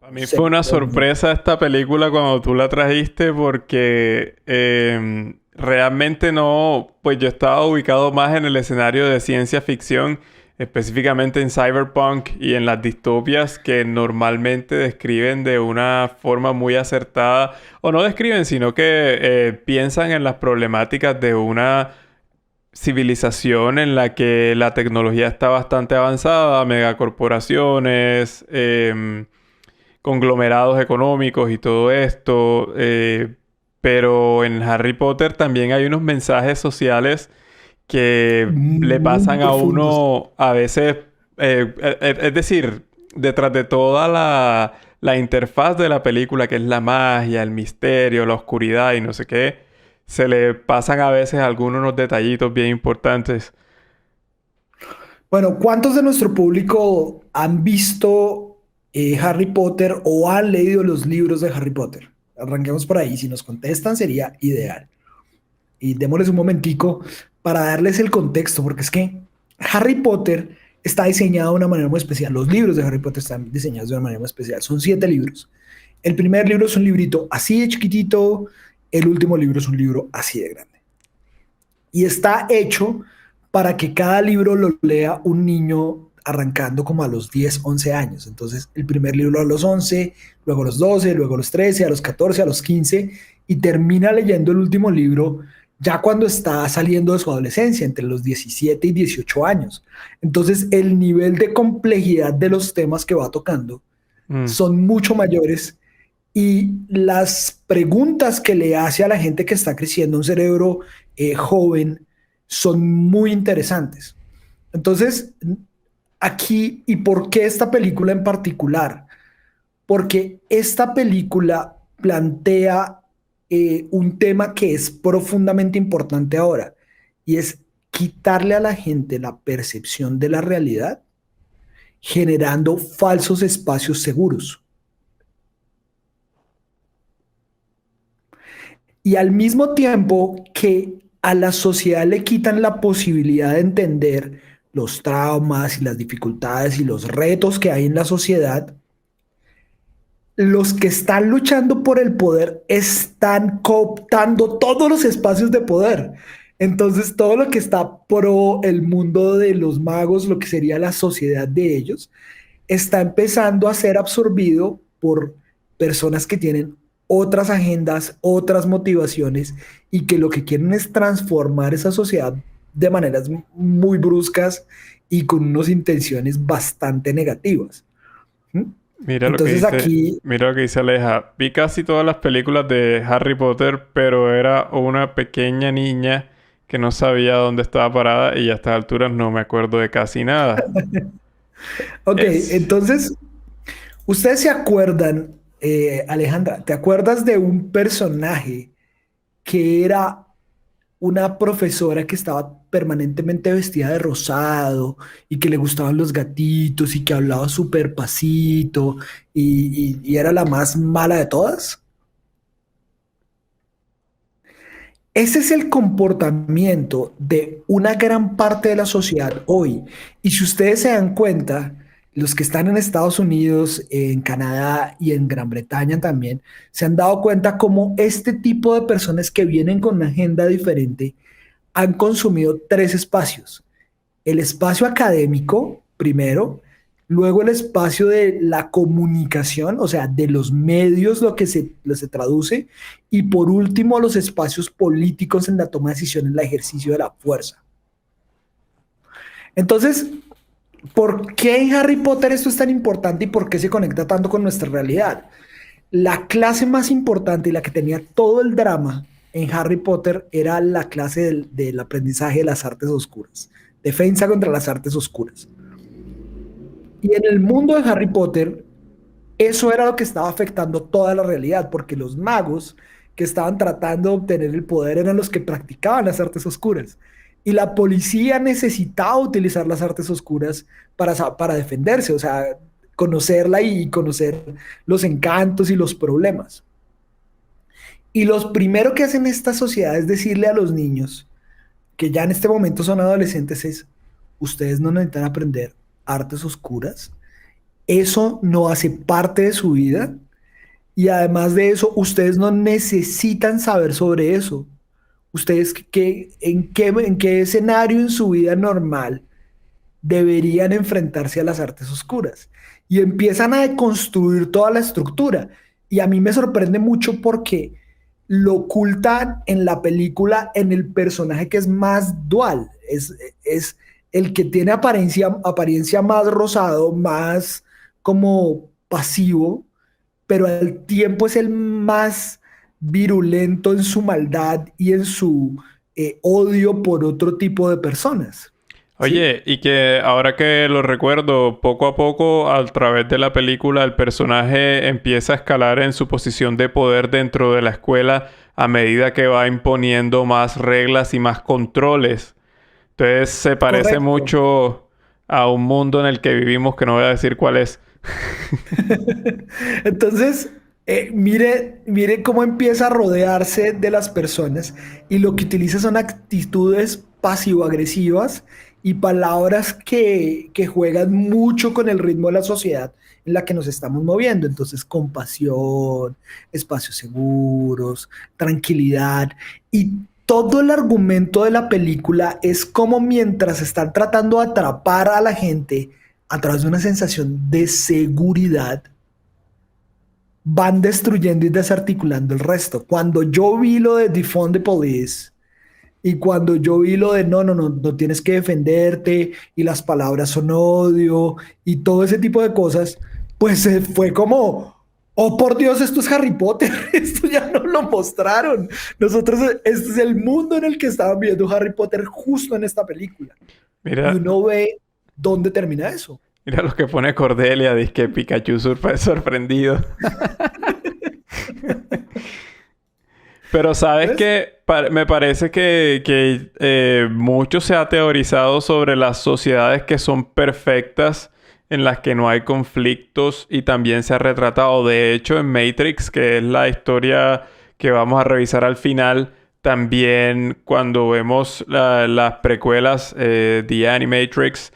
A mí fue una sorpresa esta película cuando tú la trajiste porque realmente no, pues yo estaba ubicado más en el escenario de ciencia ficción, específicamente en cyberpunk y en las distopias que normalmente describen de una forma muy acertada, o no describen, sino que piensan en las problemáticas de una civilización en la que la tecnología está bastante avanzada, megacorporaciones, conglomerados económicos y todo esto. Pero en Harry Potter también hay unos mensajes sociales que le Muy pasan a profundos. uno a veces, es decir, detrás de toda la interfaz de la película, que es la magia, el misterio, la oscuridad y no sé qué, se le pasan a veces algunos unos detallitos bien importantes. Bueno, ¿cuántos de nuestro público han visto Harry Potter o han leído los libros de Harry Potter? Arranquemos por ahí. Si nos contestan, sería ideal. Y démosles un momentico para darles el contexto, porque es que Harry Potter está diseñado de una manera muy especial. Los libros de Harry Potter están diseñados de una manera muy especial. Son 7 libros. El primer libro es un librito así de chiquitito. El último libro es un libro así de grande. Y está hecho para que cada libro lo lea un niño arrancando como a los 10 11 años. Entonces, el primer libro a los 11, luego a los 12, luego a los 13, a los 14, a los 15, y termina leyendo el último libro ya cuando está saliendo de su adolescencia, entre los 17 y 18 años. Entonces, el nivel de complejidad de los temas que va tocando Mm. son mucho mayores y las preguntas que le hace a la gente que está creciendo un cerebro joven son muy interesantes. Entonces, aquí, ¿y por qué esta película en particular? Porque esta película plantea un tema que es profundamente importante ahora, y es quitarle a la gente la percepción de la realidad, generando falsos espacios seguros. Y al mismo tiempo que a la sociedad le quitan la posibilidad de entender los traumas y las dificultades y los retos que hay en la sociedad, los que están luchando por el poder están cooptando todos los espacios de poder. Entonces, todo lo que está pro el mundo de los magos, lo que sería la sociedad de ellos, está empezando a ser absorbido por personas que tienen otras agendas, otras motivaciones y que lo que quieren es transformar esa sociedad de maneras muy bruscas y con unas intenciones bastante negativas. ¿Mm? Entonces aquí, Mira lo que dice Aleja. Vi casi todas las películas de Harry Potter, pero era una pequeña niña que no sabía dónde estaba parada y a estas alturas no me acuerdo de casi nada. ok, Es, entonces, ustedes se acuerdan, Alejandra, ¿te acuerdas de un personaje que era una profesora que estaba permanentemente vestida de rosado y que le gustaban los gatitos y que hablaba súper pasito y era la más mala de todas? Ese es el comportamiento de una gran parte de la sociedad hoy. Y si ustedes se dan cuenta, los que están en Estados Unidos, en Canadá y en Gran Bretaña también, se han dado cuenta cómo este tipo de personas que vienen con una agenda diferente han consumido 3 espacios. El espacio académico, primero, luego el espacio de la comunicación, o sea, de los medios, lo que se traduce, y por último, los espacios políticos en la toma de decisiones, el ejercicio de la fuerza. Entonces, ¿por qué en Harry Potter esto es tan importante y por qué se conecta tanto con nuestra realidad? La clase más importante y la que tenía todo el drama en Harry Potter era la clase del aprendizaje de las artes oscuras, defensa contra las artes oscuras. Y en el mundo de Harry Potter, eso era lo que estaba afectando toda la realidad, porque los magos que estaban tratando de obtener el poder eran los que practicaban las artes oscuras. Y la policía necesitaba utilizar las artes oscuras para defenderse, o sea, conocerla y conocer los encantos y los problemas. Y lo primero que hacen esta sociedad es decirle a los niños, que ya en este momento son adolescentes, es, ustedes no necesitan aprender artes oscuras, eso no hace parte de su vida y además de eso, ustedes no necesitan saber sobre eso. Ustedes, en qué escenario en su vida normal deberían enfrentarse a las artes oscuras? Y empiezan a deconstruir toda la estructura. Y a mí me sorprende mucho porque lo ocultan en la película en el personaje que es más dual. Es el que tiene apariencia más rosado, más como pasivo, pero al tiempo es el más virulento en su maldad y en su odio por otro tipo de personas. ¿Sí? Oye, y que ahora que lo recuerdo, poco a poco, a través de la película, el personaje empieza a escalar en su posición de poder dentro de la escuela a medida que va imponiendo más reglas y más controles. Entonces se parece Correcto. mucho a un mundo en el que vivimos, que no voy a decir cuál es. Entonces, mire cómo empieza a rodearse de las personas y lo que utiliza son actitudes pasivo-agresivas y palabras que juegan mucho con el ritmo de la sociedad en la que nos estamos moviendo. Entonces, compasión, espacios seguros, tranquilidad y todo el argumento de la película es como mientras están tratando de atrapar a la gente a través de una sensación de seguridad, van destruyendo y desarticulando el resto. Cuando yo vi lo de defund the police y cuando yo vi lo de no tienes que defenderte y las palabras son odio y todo ese tipo de cosas, pues fue como, oh por Dios, esto es Harry Potter, esto ya no lo mostraron. Nosotros, este es el mundo en el que estaban viendo Harry Potter justo en esta película. Y Mira, uno ve dónde termina eso. mira lo que pone Cordelia, dice que Pikachu sorprendido. Pero sabes ¿Ves? que me parece que mucho se ha teorizado sobre las sociedades que son perfectas, en las que no hay conflictos y también se ha retratado. De hecho, en Matrix, que es la historia que vamos a revisar al final, también cuando vemos las precuelas, The Animatrix,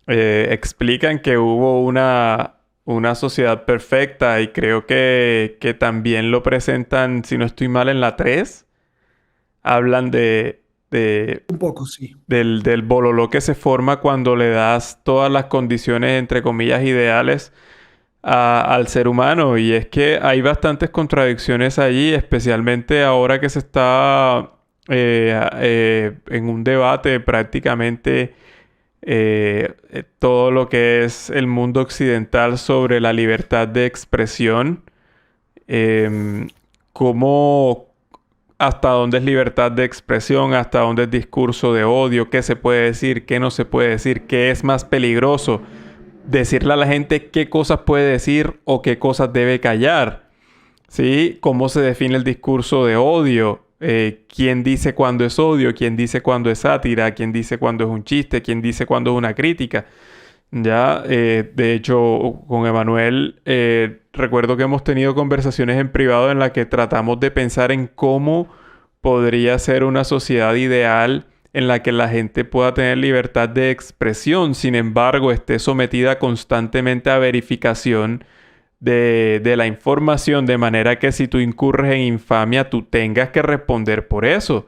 explican que hubo una sociedad perfecta y creo que también lo presentan, si no estoy mal, en la 3. Hablan de, Un poco, sí. del bololó que se forma cuando le das todas las condiciones, entre comillas, ideales al ser humano. Y es que hay bastantes contradicciones allí, especialmente ahora que se está en un debate prácticamente todo lo que es el mundo occidental sobre la libertad de expresión. em, Cómo, hasta dónde es libertad de expresión, hasta dónde es discurso de odio, qué se puede decir, qué no se puede decir, qué es más peligroso, decirle a la gente qué cosas puede decir o qué cosas debe callar, ¿sí? Cómo se define el discurso de odio, quién dice cuándo es odio, quién dice cuándo es sátira, quién dice cuándo es un chiste, quién dice cuándo es una crítica. Ya, de hecho, con Emanuel, recuerdo que hemos tenido conversaciones en privado en las que tratamos de pensar en cómo podría ser una sociedad ideal en la que la gente pueda tener libertad de expresión, sin embargo, esté sometida constantemente a verificación de la información, de manera que si tú incurres en infamia, tú tengas que responder por eso.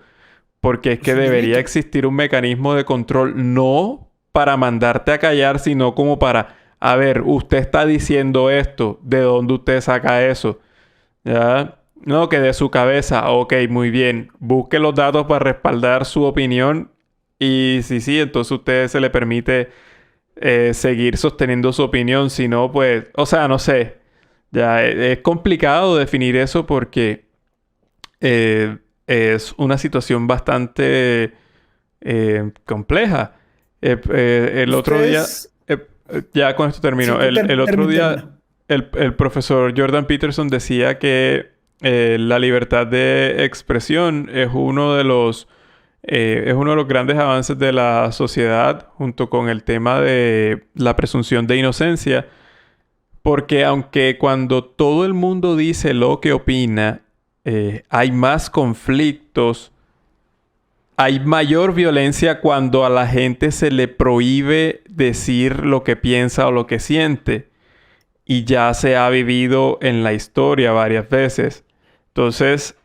Porque es Es que un debería delito. existir un mecanismo de control, no para mandarte a callar, sino como para, a ver, usted está diciendo esto, ¿de dónde usted saca eso? ¿Ya? No, que de su cabeza, ok, muy bien. Busque los datos para respaldar su opinión y si sí, entonces a usted se le permite seguir sosteniendo su opinión, si no, pues, o sea, no sé. Ya es complicado definir eso porque es una situación bastante compleja. El otro día, Ustedes, ya con esto sí, termino. El otro día, termina. el profesor Jordan Peterson decía que la libertad de expresión es uno de los grandes avances de la sociedad, junto con el tema de la presunción de inocencia. Porque aunque cuando todo el mundo dice lo que opina, hay más conflictos, hay mayor violencia cuando a la gente se le prohíbe decir lo que piensa o lo que siente. y ya se ha vivido en la historia varias veces. Entonces,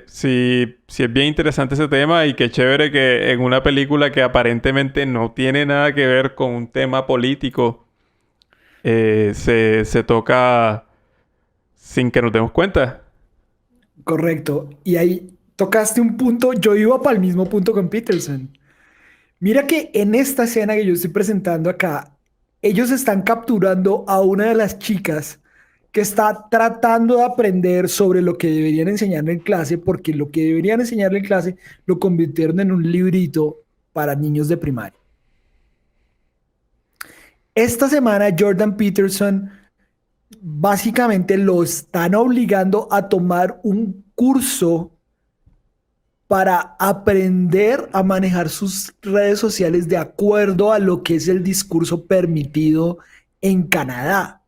sí es bien interesante ese tema y qué chévere que en una película que aparentemente no tiene nada que ver con un tema político, se toca sin que nos demos cuenta. Correcto. Y ahí tocaste un punto, yo iba para el mismo punto con Peterson. Mira que en esta escena que yo estoy presentando acá, ellos están capturando a una de las chicas que está tratando de aprender sobre lo que deberían enseñarle en clase, porque lo que deberían enseñarle en clase lo convirtieron en un librito para niños de primaria. Esta semana Jordan Peterson básicamente lo están obligando a tomar un curso para aprender a manejar sus redes sociales de acuerdo a lo que es el discurso permitido en Canadá.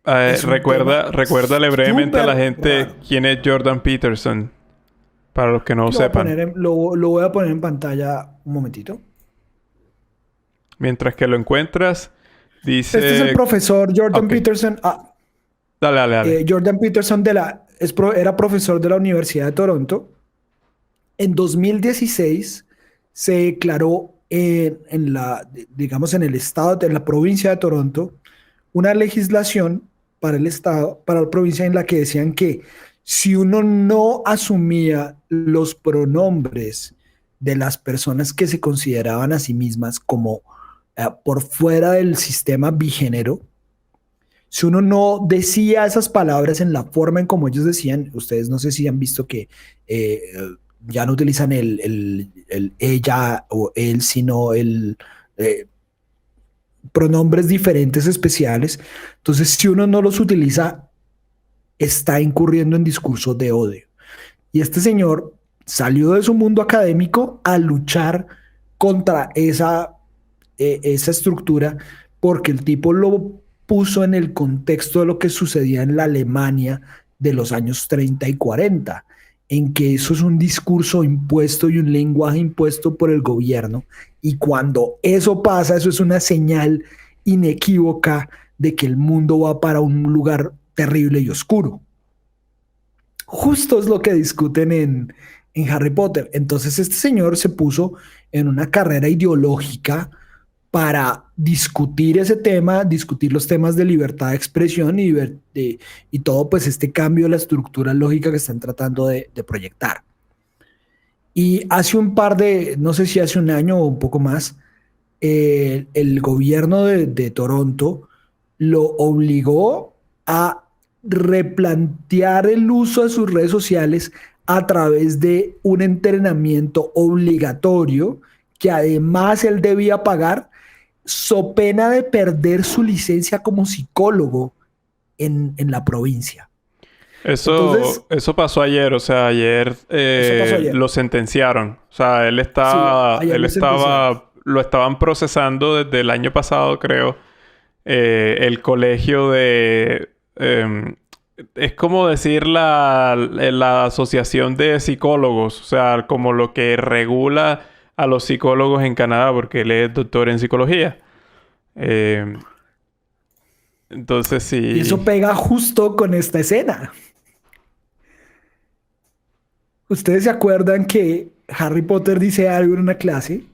Es un tema Recuérdale brevemente a la súper gente raro. quién es Jordan Peterson, para los que no lo sepan. Lo voy a poner en pantalla un momentito. Mientras que lo encuentras, Este es el dice... profesor Jordan Ok, Peterson. dale. Jordan Peterson era profesor de la Universidad de Toronto. En 2016 se declaró digamos, en el estado, en la provincia de Toronto, una legislación para el estado, para la provincia en la que decían que si uno no asumía los pronombres de las personas que se consideraban a sí mismas como por fuera del sistema bigénero, si uno no decía esas palabras en la forma en como ellos decían, ustedes no sé si han visto que eh, ya no utilizan el ella o él, sino eh, pronombres diferentes especiales. Entonces, si uno no los utiliza, está incurriendo en discursos de odio. Y este señor salió de su mundo académico a luchar contra esa estructura porque el tipo lo puso en el contexto de lo que sucedía en la Alemania de los años 30 y 40, en que eso es un discurso impuesto y un lenguaje impuesto por el gobierno. Y cuando eso pasa, eso es una señal inequívoca de que el mundo va para un lugar terrible y oscuro. Justo es lo que discuten en Harry Potter. Entonces este señor se puso en una carrera ideológica para discutir ese tema, discutir los temas de libertad de expresión y todo pues este cambio de la estructura lógica que están tratando de proyectar. Y hace no sé si hace un año o un poco más, el gobierno de Toronto lo obligó a replantear el uso de sus redes sociales a través de un entrenamiento obligatorio que además él debía pagar, so pena de perder su licencia como psicólogo en la provincia. Entonces, Eso pasó ayer, o sea, ayer eso pasó ayer. lo sentenciaron. O sea, Sí, ayer lo sentenciaron. lo estaban procesando desde el año pasado, creo. El colegio es como decir la asociación de psicólogos, o sea, como lo que regula a los psicólogos en Canadá, porque él es doctor en psicología. Eh, entonces Y eso sí. pega justo con esta escena. ¿Ustedes se acuerdan que Harry Potter dice algo en una clase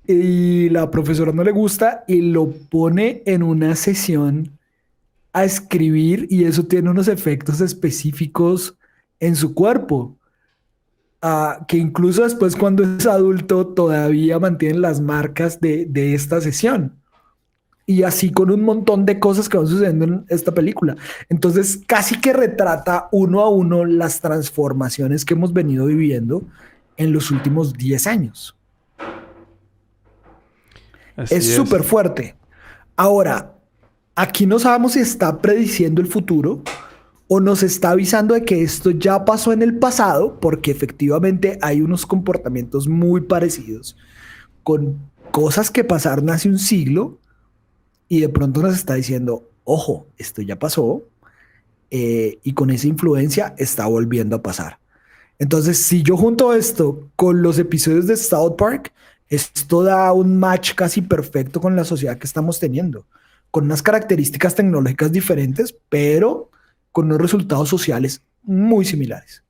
y la profesora no le gusta y lo pone en una sesión a escribir y eso tiene unos efectos específicos en su cuerpo? Que incluso después cuando es adulto todavía mantienen las marcas de esta sesión. Y así con un montón de cosas que van sucediendo en esta película. Entonces, casi que retrata uno a uno las transformaciones que hemos venido viviendo en los últimos 10 años. Es Así es. súper fuerte. Ahora, aquí no sabemos si está prediciendo el futuro o nos está avisando de que esto ya pasó en el pasado, porque efectivamente hay unos comportamientos muy parecidos con cosas que pasaron hace un siglo y de pronto nos está diciendo, ojo, esto ya pasó y con esa influencia está volviendo a pasar. Entonces, si yo junto esto con los episodios de South Park, esto da un match casi perfecto con la sociedad que estamos teniendo. con unas características tecnológicas diferentes, pero con unos resultados sociales muy similares.